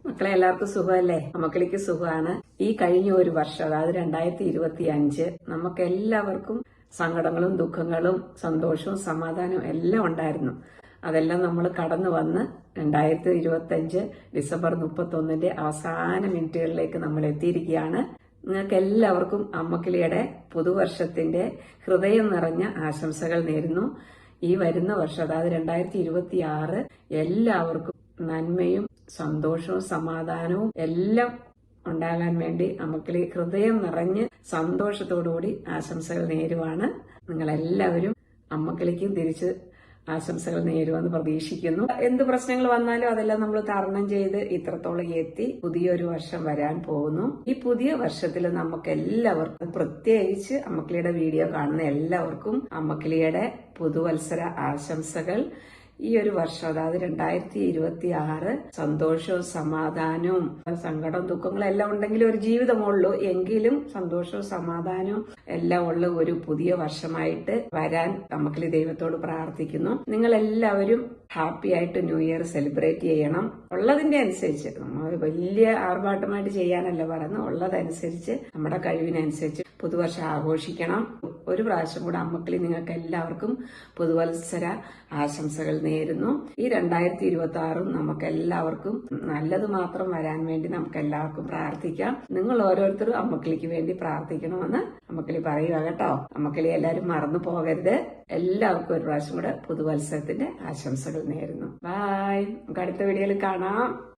മക്കളെ എല്ലാവർക്കും സുഖമല്ലേ? മക്കളിക്ക് സുഖമാണ്. ഈ കഴിഞ്ഞ ഒരു വർഷം, അതായത് 2025, നമുക്ക് എല്ലാവർക്കും സങ്കടങ്ങളും ദുഃഖങ്ങളും സന്തോഷവും സമാധാനവും എല്ലാം ഉണ്ടായിരുന്നു. അതെല്ലാം നമ്മൾ കടന്നു വന്ന് 2025 ഡിസംബർ 31 അവസാന മിനിറ്റുകളിലേക്ക് നമ്മൾ എത്തിയിരിക്കുകയാണ്. നിങ്ങൾക്ക് എല്ലാവർക്കും അമ്മക്കിളിയുടെ പുതുവർഷത്തിന്റെ ഹൃദയം നിറഞ്ഞ ആശംസകൾ നേരുന്നു. ഈ വരുന്ന വർഷം, അതായത് 2026, എല്ലാവർക്കും നന്മയും സന്തോഷവും സമാധാനവും എല്ലാം ഉണ്ടാകാൻ വേണ്ടി അമ്മക്കിളി ഹൃദയം നിറഞ്ഞ് സന്തോഷത്തോടുകൂടി ആശംസകൾ നേരുവാണ്. നിങ്ങളെല്ലാവരും അമ്മക്കിളിക്കും തിരിച്ച് ആശംസകൾ നേരുമെന്ന് പ്രതീക്ഷിക്കുന്നു. എന്ത് പ്രശ്നങ്ങൾ വന്നാലും അതെല്ലാം നമ്മൾ തരണം ചെയ്ത് ഇത്രത്തോളം എത്തി പുതിയൊരു വർഷം വരാൻ പോകുന്നു. ഈ പുതിയ വർഷത്തിൽ നമുക്ക് എല്ലാവർക്കും, പ്രത്യേകിച്ച് അമ്മക്കിളിയുടെ വീഡിയോ കാണുന്ന എല്ലാവർക്കും അമ്മക്കിളിയുടെ പുതുവത്സര ആശംസകൾ. ഈ ഒരു വർഷം, അതായത് 2026, സന്തോഷവും സമാധാനവും സങ്കടവും ദുഃഖങ്ങളും എല്ലാം ഉണ്ടെങ്കിലും ഒരു ജീവിതമുള്ളൂ. എങ്കിലും സന്തോഷവും സമാധാനവും എല്ലാം ഉള്ള ഒരു പുതിയ വർഷമായിട്ട് വരാൻ നമുക്ക് ദൈവത്തോട് പ്രാർത്ഥിക്കുന്നു. നിങ്ങൾ എല്ലാവരും ഹാപ്പി ആയിട്ട് ന്യൂ ഇയർ സെലിബ്രേറ്റ് ചെയ്യണം. ഉള്ളതിന്റെ അനുസരിച്ച്, നമ്മൾ വലിയ ആർഭാട്ടമായിട്ട് ചെയ്യാനല്ല പറയുന്നത്, ഉള്ളതനുസരിച്ച് നമ്മുടെ കഴിവിനനുസരിച്ച് പുതുവർഷം ആഘോഷിക്കണം. ഒരു പ്രാവശ്യം കൂടെ അമ്മക്കിളി നിങ്ങൾക്ക് എല്ലാവർക്കും പുതുവത്സര ആശംസകൾ നേരുന്നു. ഈ 2026 നമുക്ക് എല്ലാവർക്കും നല്ലത് മാത്രം വരാൻ വേണ്ടി നമുക്ക് എല്ലാവർക്കും പ്രാർത്ഥിക്കാം. നിങ്ങൾ ഓരോരുത്തരും അമ്മക്കിളിക്ക് വേണ്ടി പ്രാർത്ഥിക്കണമെന്ന് അമ്മക്കിളി പറയുക കേട്ടോ. അമ്മക്കിളി എല്ലാവരും മറന്നു പോകരുത്. എല്ലാവർക്കും ഒരു പ്രാവശ്യം കൂടെ പുതുവത്സരത്തിന്റെ ആശംസകൾ നേരുന്നു. ബൈ. നമുക്ക് അടുത്ത വീഡിയോയിൽ കാണാം.